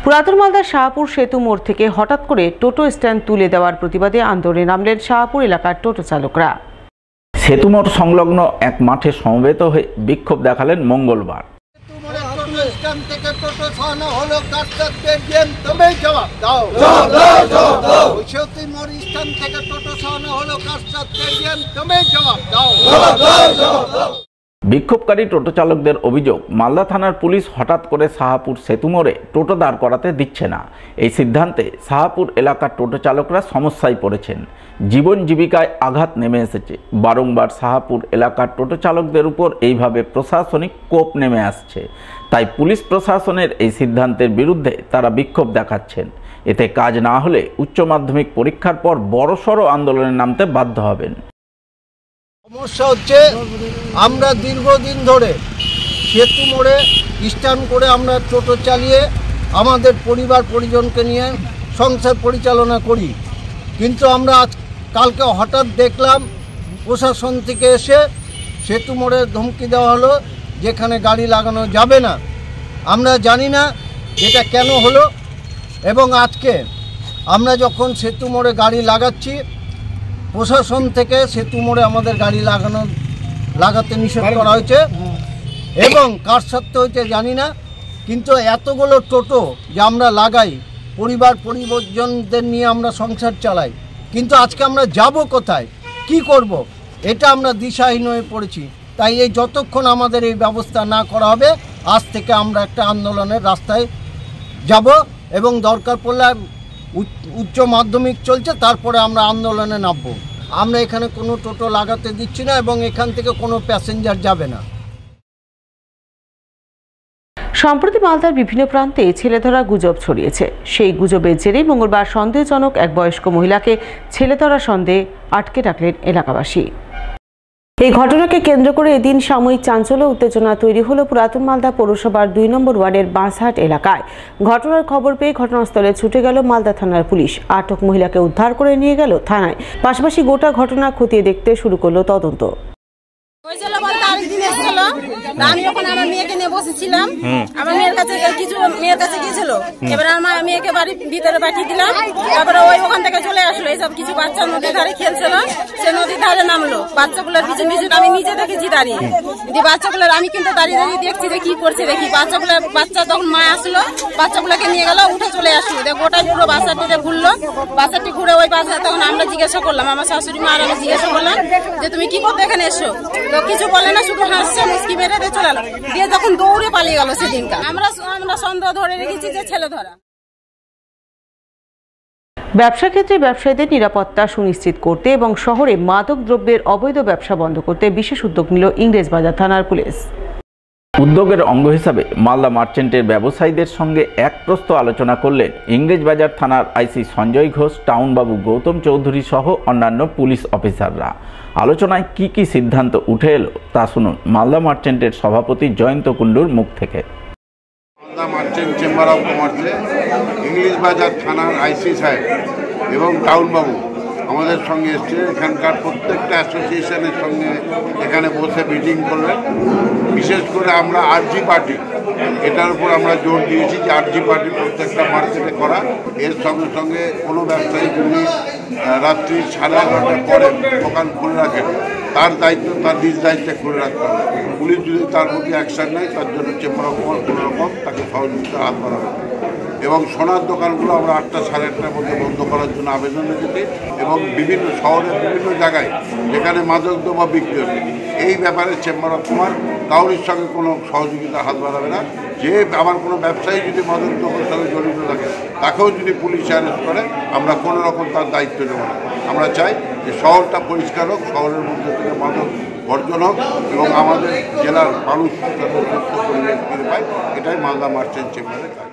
পুরাতন মালদার শাহপুর সেতু মোড় থেকে হঠাৎ করে টোটো স্ট্যান্ড তুলে দেওয়ার প্রতিবাদে আন্দোলনে নামলেন শাহপুর এলাকার টোটো চালকরা। সেতু মোড় সংলগ্ন এক মাঠে সমবেত হয়ে বিক্ষোভ দেখালেন মঙ্গলবার। বিক্ষোভকারী টোটো চালকদের অভিযোগ, মালদা থানার পুলিশ হঠাৎ করে শাহপুর সেতু মোড়ে টোটো দাঁড় করাতে দিচ্ছে না। এই সিদ্ধান্তে শাহপুর এলাকার টোটো চালকরা সমস্যায় পড়েছেন। জীবন জীবিকায় আঘাত নেমে এসেছে। বারংবার শাহপুর এলাকার টোটো চালকদের উপর এইভাবে প্রশাসনিক কোপ নেমে আসছে। তাই পুলিশ প্রশাসনের এই সিদ্ধান্তের বিরুদ্ধে তারা বিক্ষোভ দেখাচ্ছেন। এতে কাজ না হলে উচ্চ মাধ্যমিক পরীক্ষার পর বড়সড় আন্দোলনে নামতে বাধ্য হবেন। সমস্যা হচ্ছে, আমরা দীর্ঘদিন ধরে সেতু মোড়ে স্ট্যান্ড করে আমরা টোটো চালিয়ে আমাদের পরিবার পরিজনকে নিয়ে সংসার পরিচালনা করি, কিন্তু আমরা কালকে হঠাৎ দেখলাম প্রশাসন থেকে এসে সেতু মোড়ে ধমকি দেওয়া হলো যেখানে গাড়ি লাগানো যাবে না। আমরা জানি না এটা কেন হলো, এবং আজকে আমরা যখন সেতু মোড়ে গাড়ি লাগাচ্ছি, প্রশাসন থেকে সেতু মোড়ে আমাদের গাড়ি লাগাতে নিষেধ করা হয়েছে, এবং কার স্বার্থে হয়েছে জানি না, কিন্তু এতগুলো টোটো যে আমরা লাগাই, পরিবার পরিজনদের নিয়ে আমরা সংসার চালাই, কিন্তু আজকে আমরা যাব কোথায়, কি করব, এটা আমরা দিশাহীন হয়ে পড়েছি। তাই এই যতক্ষণ আমাদের এই ব্যবস্থা না করা হবে, আজ থেকে আমরা একটা আন্দোলনের রাস্তায় যাব, এবং দরকার পড়লে উচ্চ মাধ্যমিক চলছে, তারপরে আমরা আন্দোলনে নামবো। আমরা এখানে কোনো টোটো লাগাতে দিচ্ছি না, এবং এখান থেকে কোনো প্যাসেঞ্জার যাবে না। সম্প্রতি মালদার বিভিন্ন প্রান্তে ছেলেধরা গুজব ছড়িয়েছে। সেই গুজবের জেরেই মঙ্গলবার সন্দেহজনক এক বয়স্ক মহিলাকে ছেলেধরা সন্দেহে আটকে রাখলেন এলাকাবাসী। এই ঘটনাকে কেন্দ্র করে এদিন সাময়িক চাঞ্চল্য উত্তেজনা তৈরি হলো পুরাতন মালদা পৌরসভার 2 নম্বর ওয়ার্ডের বাঁশহাট এলাকায়। ঘটনার খবর পেয়ে ঘটনাস্থলে ছুটে গেল মালদা থানার পুলিশ। আটক মহিলাকে উদ্ধার করে নিয়ে গেল থানায়। পাশাপাশি গোটা ঘটনা খতিয়ে দেখতে শুরু করলো তদন্ত। আমি ওখানে আমার মেয়েকে নিয়ে বসেছিলাম, আমার মেয়ের কাছে গিয়েছিল, এবার আমার মেয়েকে বাড়ির ভিতরে পাঠিয়ে দিলাম। তারপরে ওই ওখান থেকে চলে আসলো, এইসব কিছু বাচ্চা নদীর ধারে খেলছিল, সে নদীর ধারে নামলো। বাচ্চাগুলোর পিছন পিছন আমি নিজে দেখেছি দাঁড়িয়ে, বাচ্চাগুলোর আমি কিন্তু দাঁড়িয়ে দাঁড়িয়ে দেখছি যে কি করছে দেখি। বাচ্চা তখন মা আসলো, বাচ্চাগুলোকে নিয়ে গেল, উঠে চলে আসলো। গোটাই পুরো বাচ্চাটিতে ঘুরলো, বাচ্চাটি ঘুরে ওই বাচ্চা, তখন আমরা জিজ্ঞাসা করলাম, আমার শাশুড়ি মা আর আমি জিজ্ঞাসা করলাম যে তুমি কি করতে এখানে এসো, তো কিছু বলে না, শুধু হাসছে, মুস্কি মেরে দিয়ে চলে গেল, দিয়ে যখন দৌড়ে পালিয়ে গেল। সেদিনটা আমরা সন্দেহ ধরে রেখেছি যে ছেলে ধরা। ব্যবসা ক্ষেত্রে ব্যবসায়ীদের নিরাপত্তা সুনিশ্চিত করতে এবং শহরে মাদক দ্রব্যের অবৈধ ব্যবসা বন্ধ করতে বিশেষ উদ্যোগ নিল ইংরেজবাজার থানার পুলিশ। উদ্যোগের অঙ্গ হিসাবে মালদা মার্চেন্টের ব্যবসায়ীদের সঙ্গে এক প্রস্ত আলোচনা করলেন ইংরেজবাজার থানার আইসি সঞ্জয় ঘোষ, টাউনবাবু গৌতম চৌধুরী সহ অন্যান্য পুলিশ অফিসাররা। আলোচনায় কি কি সিদ্ধান্ত উঠে এলো তা শুনুন মালদা মার্চেন্টের সভাপতি জয়ন্ত কুণ্ডুর মুখ থেকে। মালদা মার্চেন্ট চেম্বার অফ কমার্সে ইংরেজবাজার থানার আইসি সাহেব এবং টাউনবাবু আমাদের সঙ্গে এসছে। এখানকার প্রত্যেকটা অ্যাসোসিয়েশনের সঙ্গে এখানে বসে মিটিং করলেন। বিশেষ করে আমরা আরজি পার্টি, এটার উপর আমরা জোর দিয়েছি যে আরজি পার্টি প্রত্যেকটা মার্কেটে করা। এর সঙ্গে সঙ্গে কোনো ব্যবসায়ী যদি রাত্রি 11:30টার পরে দোকান খুলে রাখেন, তার দায়িত্ব তার নিজ দায়িত্বে খুলে রাখতে হবে। পুলিশ যদি তার প্রতি অ্যাকশন নেয়, তার জন্য চেম্বার অফ কমার্স কোনো রকম তাকে সহযোগিতা হাত বাড়াবে। এবং সোনার দোকানগুলো আমরা 8টা 8:30টার মধ্যে বন্ধ করার জন্য আবেদন রেখেছি, এবং বিভিন্ন শহরের বিভিন্ন জায়গায় যেখানে মাদক দ্রব্য বিক্রি হচ্ছে, এই ব্যাপারে চেম্বার অফ কমার্স কাউরির সঙ্গে কোনো সহযোগিতা হাত বাড়াবে না। যে আমার কোনো ব্যবসায়ী যদি মাদক দ্রব্যের সঙ্গে জড়িত থাকে, তাকেও যদি পুলিশ অ্যারেস্ট করে, আমরা কোনো রকম তার দায়িত্ব নেব না। আমরা চাই যে শহরটা পরিষ্কার হোক, শহরের মধ্যে থেকে মাদক বর্জন হোক, এবং আমাদের জেলার মানুষ যাতে সুস্থ পরিবেশ ফিরে পায়, এটাই মালদা মার্চেন্ট চেম্বারের কাজ।